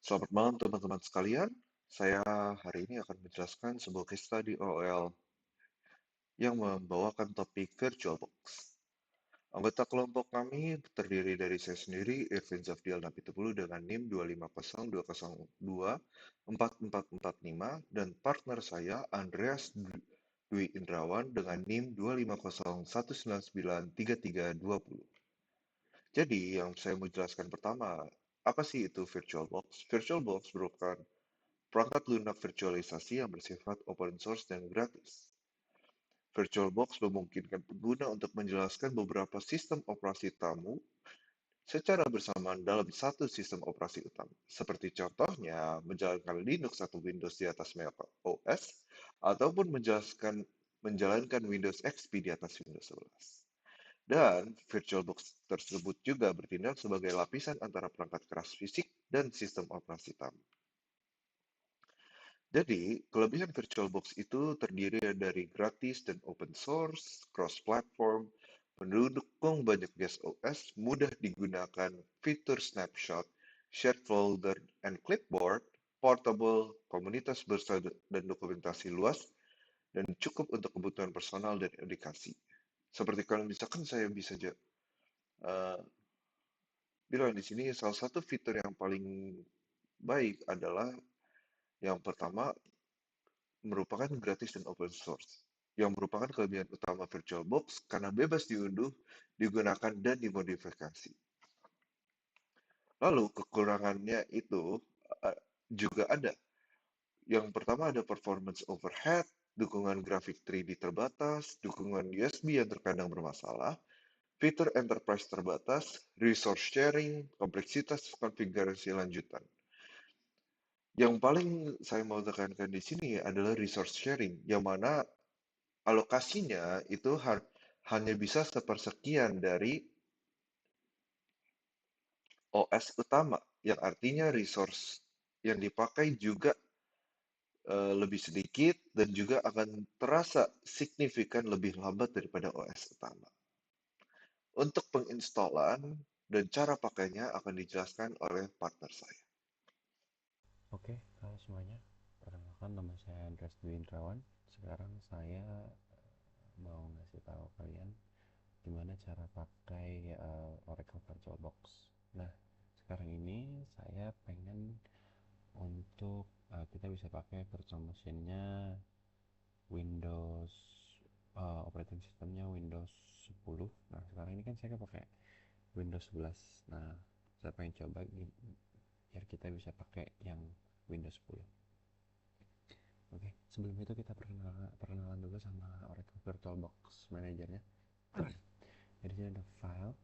Selamat malam teman-teman sekalian. Saya hari ini akan menjelaskan sebuah case study OL yang membawakan topik VirtualBox. Anggota kelompok kami terdiri dari saya sendiri, Irvin Zafdial Napitupulu dengan NIM 25020244445 dan partner saya, Andreas Dwi Indrawan dengan NIM 25019933320. Jadi, yang saya mau jelaskan pertama, apa sih itu VirtualBox? VirtualBox merupakan perangkat lunak virtualisasi yang bersifat open source dan gratis. VirtualBox memungkinkan pengguna untuk menjelaskan beberapa sistem operasi tamu secara bersamaan dalam satu sistem operasi utama. Seperti contohnya, menjalankan Linux atau Windows di atas Mac OS, ataupun menjalankan Windows XP di atas Windows 11. Dan VirtualBox tersebut juga bertindak sebagai lapisan antara perangkat keras fisik dan sistem operasi tamu. Jadi, kelebihan VirtualBox itu terdiri dari gratis dan open source, cross-platform, mendukung banyak guest OS, mudah digunakan, fitur snapshot, shared folder and clipboard, portable, komunitas besar dan dokumentasi luas, dan cukup untuk kebutuhan personal dan edukasi. Seperti kalau misalkan saya bisa uh, bilang di sini, salah satu fitur yang paling baik adalah yang pertama merupakan gratis dan open source, yang merupakan kelebihan utama VirtualBox karena bebas diunduh, digunakan, dan dimodifikasi. Lalu kekurangannya itu uh, juga ada. Yang pertama ada performance overhead, dukungan grafik 3D terbatas, dukungan USB yang terkadang bermasalah, fitur enterprise terbatas, resource sharing, kompleksitas konfigurasi lanjutan. Yang paling saya mau tekankan di sini adalah resource sharing, yang mana alokasinya itu hanya bisa sepersekian dari OS utama, yang artinya resource yang dipakai juga lebih sedikit dan juga akan terasa signifikan lebih lambat daripada OS utama. Untuk penginstalan dan cara pakainya akan dijelaskan oleh partner saya. Oke, halo semuanya. Perkenalkan nama saya Andreas Dwi Indrawan. Sekarang saya mau ngasih tahu kalian gimana cara pakai Oracle VirtualBox. Nah, sekarang ini saya pengen untuk kita bisa pakai virtual machine-nya Windows operating systemnya Windows 10. Nah, sekarang ini kan saya pakai Windows 11. Nah, saya pengen coba biar kita bisa pakai yang Windows 10. Oke, sebelum itu kita perkenalan dulu sama Oracle VirtualBox Manager-nya. Jadi sini ada file.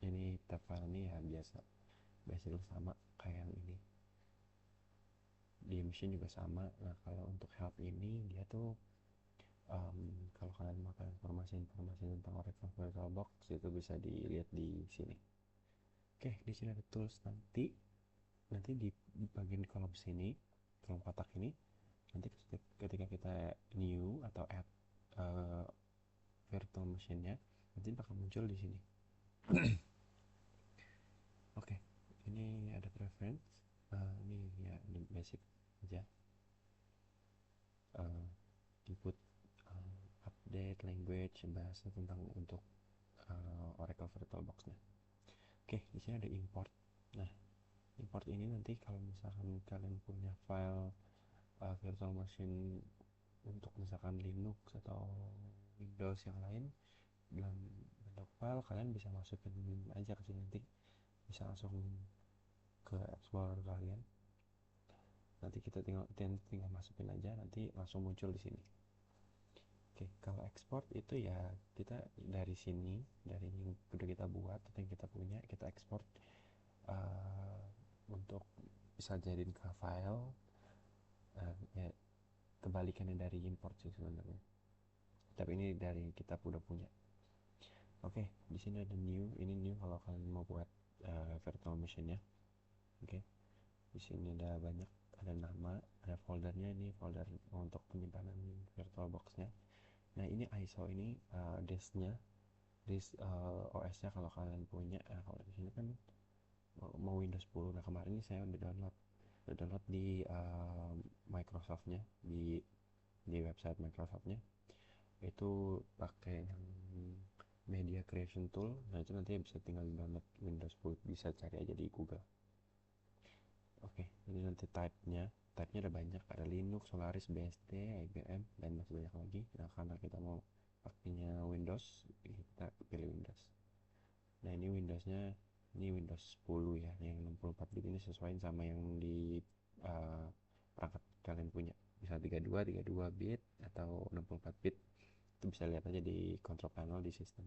Ini tab file ini ya biasa, basically sama kayak yang ini. Di machine juga sama. Nah, kalau untuk help ini dia tuh kalau kalian mau tahu informasi-informasi tentang Oracle VirtualBox itu bisa dilihat di sini. Oke, di sini ada tools nanti di bagian kolom sini, kolom kotak ini, nanti ketika kita new atau add uh, virtual machine-nya nanti bakal muncul di sini. Oke, ini ada preference. Ini ya ini basic aja. Uh, Input update language bahasa tentang untuk Oracle VirtualBox-nya. Oke, di sini ada import. Nah, import ini nanti kalau misalkan kalian punya file virtual machine untuk misalkan Linux atau Windows yang lain dalam bentuk file, kalian bisa masukin aja ke sini, nanti bisa langsung ke Explorer kalian. Nanti kita tinggal masukin aja, nanti langsung muncul di sini. Oke, kalau export itu ya kita dari sini, dari yang udah kita buat atau yang kita punya, kita export uh, untuk bisa jadiin ke file. Ya kebalikannya dari import sih sebenarnya, tapi ini dari kita udah punya. Oke, di sini ada new. Ini new kalau kalian mau buat virtual machine ya. Oke, di sini ada banyak, ada nama, ada foldernya. Ini folder untuk penyimpanan VirtualBox-nya. Nah, ini ISO, ini disknya, disk OS-nya kalau kalian punya. Kalau di sini kan mau Windows 10. Nah, kemarin ini saya udah download. download di Microsoftnya, di website Microsoftnya itu pakai yang Media Creation Tool. Nah itu nanti bisa tinggal download Windows 10, bisa cari aja di Google. Oke, ini nanti type-nya ada banyak, ada Linux, Solaris, BSD, IBM, dan masih banyak lagi. Nah karena kita mau pakainya Windows, kita pilih Windows. Nah ini Windows 10 ya, yang 64 bit ini sesuaiin sama yang di uh, perangkat kalian punya. Bisa 32 bit atau 64 bit, itu bisa lihat aja di control panel di sistem.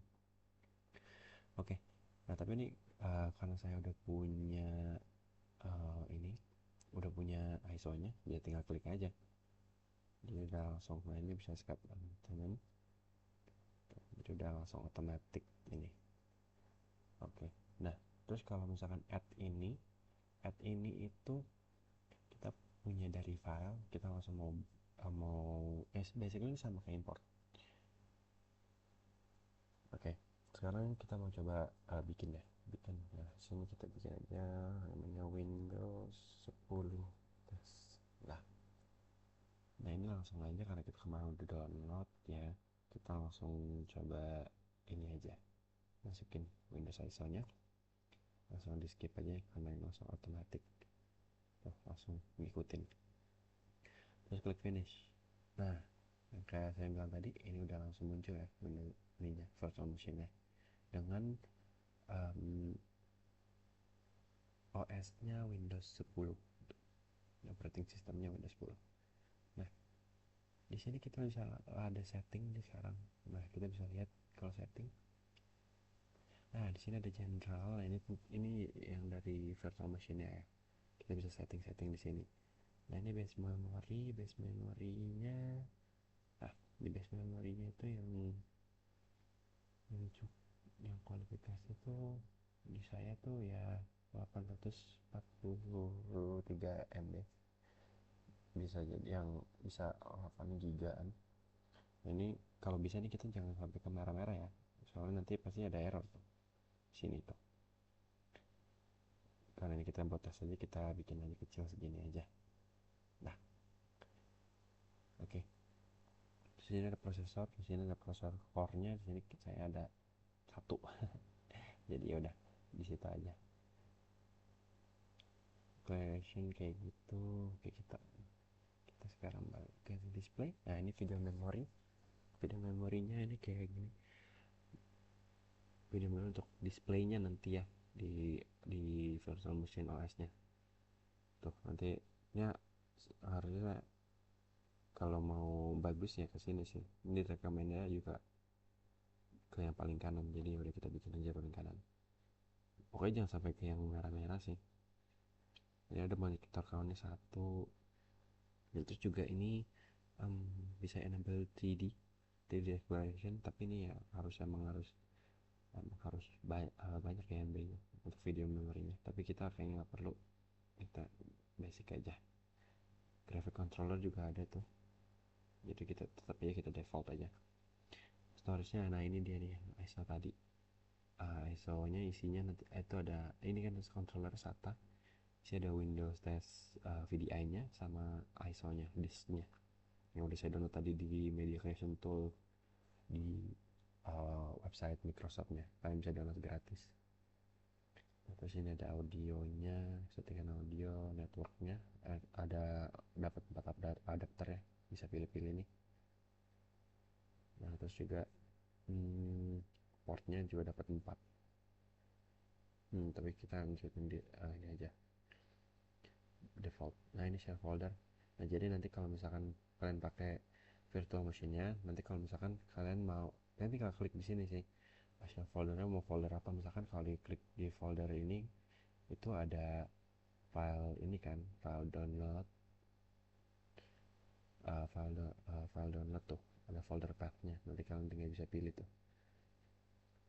Oke, nah tapi ini karena saya udah punya ini, udah punya ISO-nya, dia tinggal klik aja. Jadi udah langsung, nah ini bisa skip teman, jadi udah langsung otomatis ini. Oke, nah terus kalau misalkan add ini itu kita punya dari file, kita langsung basically sama kayak import. Oke, sekarang kita mau coba bikin. Nah sini kita bikin aja namanya Windows 10 tes. Nah ini langsung aja, karena kita kemarin udah download ya, kita langsung coba ini aja, masukin Windows ISO nya, langsung di skip aja karena ini langsung otomatis. Langsung ngikutin, terus klik finish. Nah yang kayak saya bilang tadi, ini udah langsung muncul ya Windows ininya, virtual machine nya, dengan OS nya Windows 10, operating systemnya Windows 10. Nah di sini kita bisa ada setting nih sekarang. Nah kita bisa lihat kalau setting. Nah di sini ada general. Nah, ini yang dari virtual machine ya. Kita bisa setting di sini. Nah ini base memorinya. Nah di base memorinya itu yang yang kualifikasi itu di saya tuh ya 843 MB. Bisa jadi yang bisa 8 gigaan. Nah, ini kalau bisa nih kita jangan sampai ke merah-merah ya, soalnya nanti pasti ada error tuh sini tuh. Karena ini kita buat tes aja, kita bikin aja kecil segini aja. Nah oke, di sini ada prosesor, di sini ada prosesor core-nya, di sini saya ada satu. Jadi ya udah di situ aja. Creation kayak gitu. Oke, kita sekarang balik ke display. Nah ini video memorinya ini kayak gini. Video memori untuk displaynya nanti ya, di virtual machine OS nya tuh. Nanti ya harusnya kalau mau bagus ya ke sini sih. Ini rekomendasinya juga ke yang paling kanan, jadi udah kita bikin aja paling kanan. Pokoknya jangan sampai ke yang merah-merah sih. Ini ada monitor countnya satu. Dan terus juga ini bisa enable 3D exploration, tapi ini ya harus banyak ya MB nya untuk video memorinya, tapi kita kayaknya nggak perlu, kita basic aja. Graphic controller juga ada tuh, jadi kita tetap aja kita default aja. Storage nya, nah ini dia nih ISO tadi. ISO nya isinya nanti itu ada, ini kan controller SATA, isi ada Windows test VDI nya sama ISO nya, disk nya yang udah saya download tadi di Media Creation Tool di website Microsoftnya. Kalian bisa download gratis. Terus ini ada audionya, settingan audio, networknya, ada dapat 4 adapter ya, bisa pilih-pilih nih. Nah terus juga portnya juga dapat 4. Tapi kita ngikutin ini aja default. Nah ini share folder. Nah jadi nanti kalau misalkan kalian pakai virtual machine-nya, nanti kalau misalkan kalian mau, nanti kalau klik di sini sih share foldernya mau folder apa. Misalkan kalau diklik di folder ini, itu ada file ini kan, file download, file download tuh, ada folder path-nya, nanti kalian tinggal bisa pilih tuh.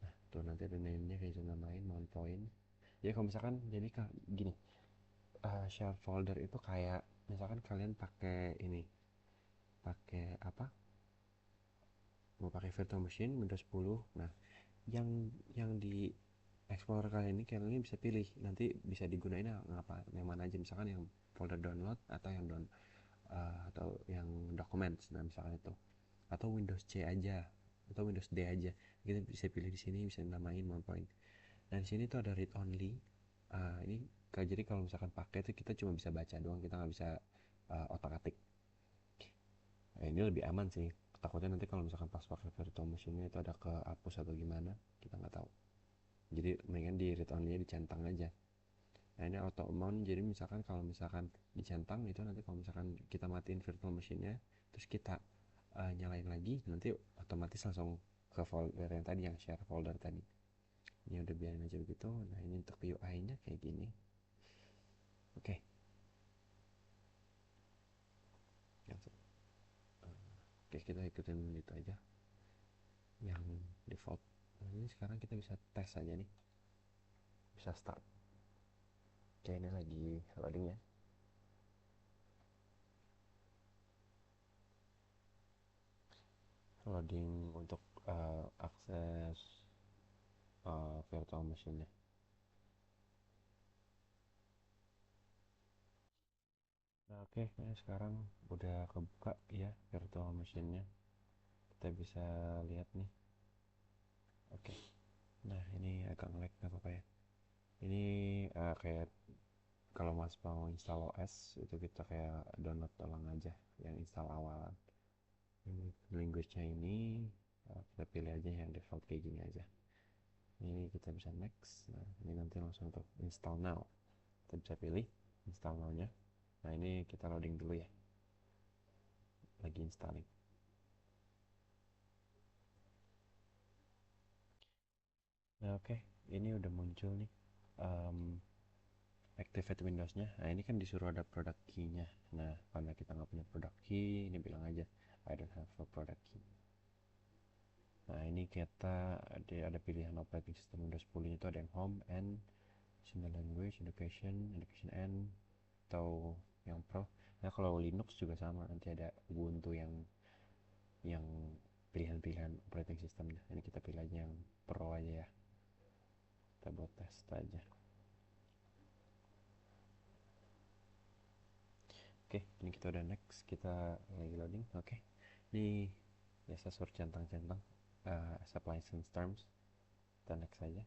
Nah tuh nanti ada name-nya, kayak zona main, mount point. Jadi kalau misalkan, jadi gini, share folder itu kayak misalkan kalian pakai apa, mau pakai virtual machine Windows 10. Nah yang di Explorer kalian ini bisa pilih nanti bisa digunain ngapa yang mana aja, misalkan yang folder download atau yang atau yang documents, nah misalkan itu, atau Windows C aja atau Windows D aja, kita bisa pilih di sini, bisa namain mau point. Dan di sini tuh ada read only. Ini jadi kalau misalkan pakai itu kita cuma bisa baca doang, kita nggak bisa otak-atik. Ini lebih aman sih, takutnya nanti kalau misalkan pas pakai virtual machine-nya itu ada kehapus atau gimana, kita nggak tahu. Jadi mendingan di read only dicentang aja. Nah ini auto mount, jadi misalkan kalau misalkan dicentang itu nanti kalau misalkan kita matiin virtual machine-nya terus kita nyalain lagi, nanti otomatis langsung ke folder yang tadi, yang share folder tadi. Ini udah biarin aja begitu. Nah ini untuk UI-nya kayak gini. Oke, oke, kita ikutin itu aja yang default. Nah, ini sekarang kita bisa tes aja nih, bisa start. Oke, ini lagi loading ya. Loading untuk akses virtual machine-nya. Nah, oke, nah sekarang udah kebuka ya virtual machine-nya. Kita bisa lihat nih. Oke. Nah, ini agak nge-lag, nggak apa-apa ya. Ini kayak kalau mas mau install OS itu kita kayak download doang aja yang install awalan. Ini language-nya ini kita pilih aja yang default kayak gini aja. Ini kita bisa next. Nah, ini nanti langsung untuk install now. Kita bisa pilih install now-nya. Nah, ini kita loading dulu ya. Lagi installing. Nah, oke, ini udah muncul nih. Activate Windows-nya. Nah, ini kan disuruh ada product key-nya. Nah, karena kita nggak punya product key, ini bilang aja I don't have a product key. Nah, ini kita ada pilihan operating system Windows 10 itu ada yang home and single language, education and, atau yang pro. Nah, kalau Linux juga sama, nanti ada Ubuntu yang pilihan-pilihan operating systemnya. Ini kita pilih aja yang pro aja ya. Kita buat test aja. Oke, ini kita udah next, kita lagi loading. Oke, ini biasa suruh centang-centang accept license terms, kita next aja.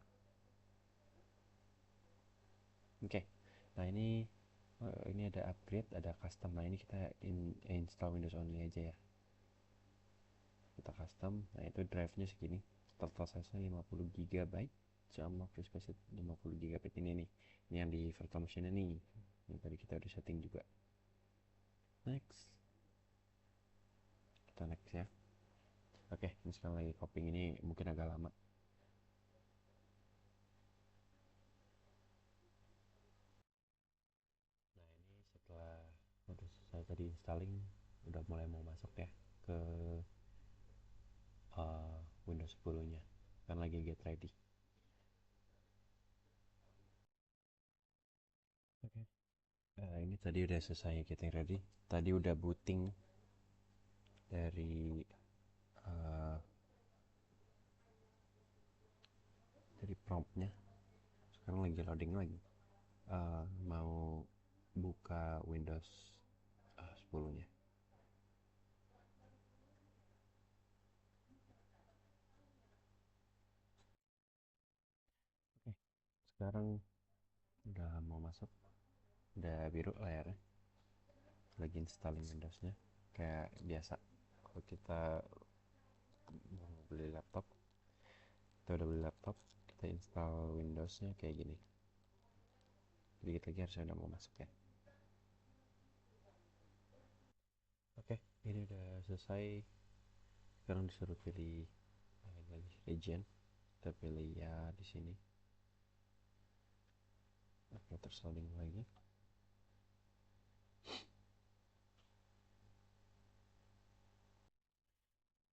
Oke, nah ini ada upgrade, ada custom. Nah ini kita install Windows only aja ya, kita custom. Nah itu drive-nya segini, total size-nya 50 GB sama free space 50 GB. Ini nih, ini yang di virtual machine nih, ini tadi kita udah setting juga. Next, kita next ya. Oke, ini sekarang lagi copying, ini mungkin agak lama. Nah ini setelah udah selesai tadi installing, udah mulai mau masuk ya ke Windows 10 nya, kan lagi get ready. Oke, ini tadi udah selesai getting ready, tadi udah booting dari uh, promptnya, sekarang lagi loading lagi. Mau buka Windows 10 nya. Oke, sekarang udah mau masuk, udah biru layarnya, lagi installing Windows-nya kayak biasa. Kalau kita mau beli laptop, kita udah beli laptop, kita install Windows-nya kayak gini. Dikit lagi harusnya udah mau masuk ya. Oke, ini udah selesai. Sekarang disuruh pilih lagi region, kita pilih ya di sini. Oke, terus loading lagi.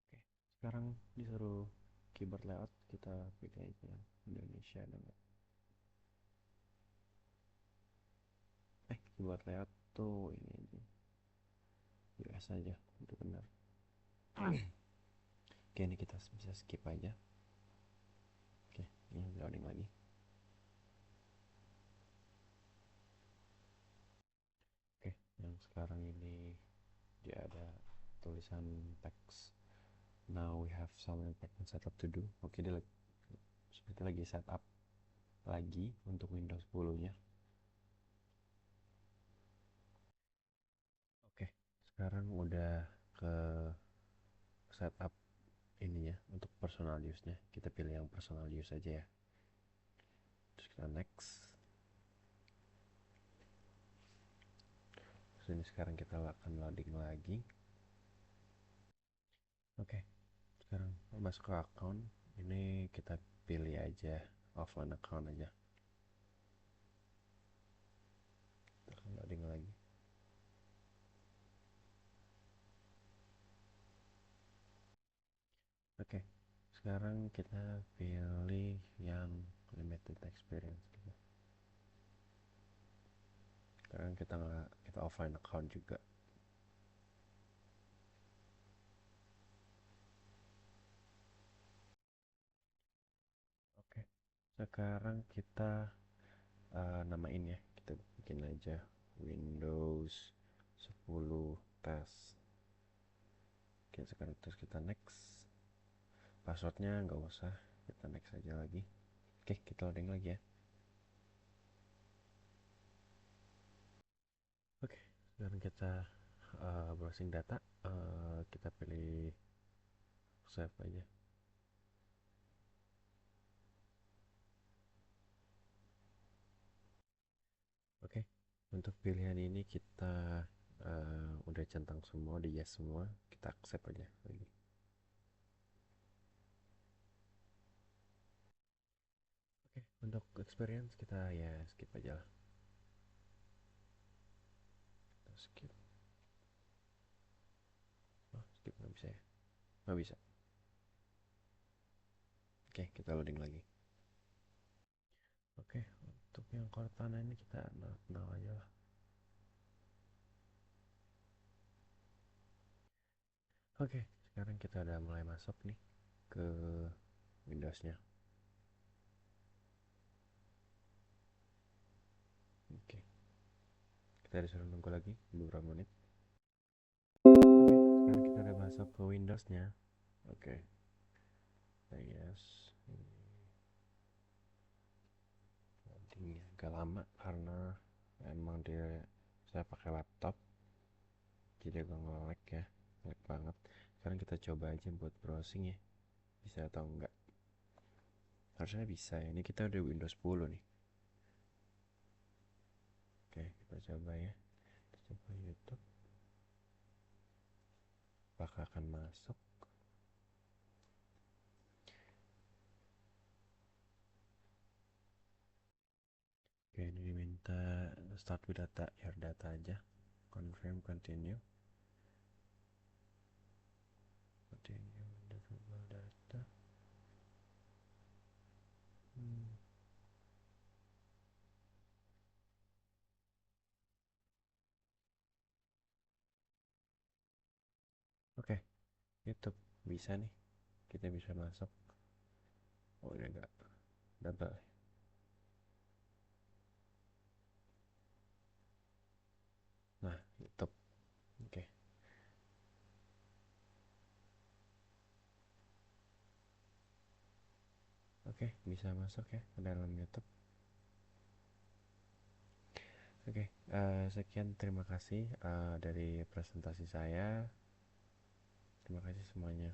Oke, sekarang disuruh keyboard layout, kita pilih aja Indonesia dan keyboard layout tuh ini aja US aja, itu benar. Oke, ini kita bisa skip aja. Oke, ini loading lagi. sekarang ini dia ada tulisan teks. Now we have some important setup to do. Oke, dia seperti lagi setup lagi untuk Windows 10 nya. Oke, sekarang udah ke setup ini ya untuk personal use nya. Kita pilih yang personal use aja ya. Terus kita next. Terus ini sekarang kita akan loading lagi. Oke, sekarang masuk ke account. Ini kita pilih aja offline account aja. Kita akan loading lagi. Oke, sekarang kita pilih yang limited experience gitu. Sekarang kita offline account juga. Oke, sekarang kita namain ya. Kita bikin aja Windows 10 test. Oke, sekarang terus kita next. Passwordnya nggak usah, kita next aja lagi. Oke, kita loading lagi ya. Oke, sekarang kita browsing data. Kita pilih save aja. Oke, untuk pilihan ini kita udah centang semua, di yes semua, kita accept aja lagi. Oke, untuk experience kita ya skip aja lah. Kita skip. Oh, skip nggak bisa ya? Nggak bisa. Oke, kita loading lagi. Oke, untuk yang Cortana ini kita no aja lah. Oke, sekarang kita udah mulai masuk nih ke Windowsnya. Oke, kita disuruh nunggu lagi beberapa menit. Oke, sekarang kita udah masuk ke Windowsnya. Oke, yes. Loadingnya agak lama karena emang saya pakai laptop, jadi agak nge-lag ya, nge-lag banget. Sekarang kita coba aja buat browsing ya, bisa atau enggak. Harusnya bisa ya, ini kita udah Windows 10 nih. Oke, kita coba ya. Kita coba YouTube, apakah akan masuk. Oke, ini diminta start with data, your data aja. Confirm, continue. Continue with the data. Oke, YouTube bisa nih, kita bisa masuk. Oh, ini enggak double. Nah, YouTube. Oke. Oke, bisa masuk ya ke dalam YouTube. Oke, sekian terima kasih dari presentasi saya. Terima kasih semuanya.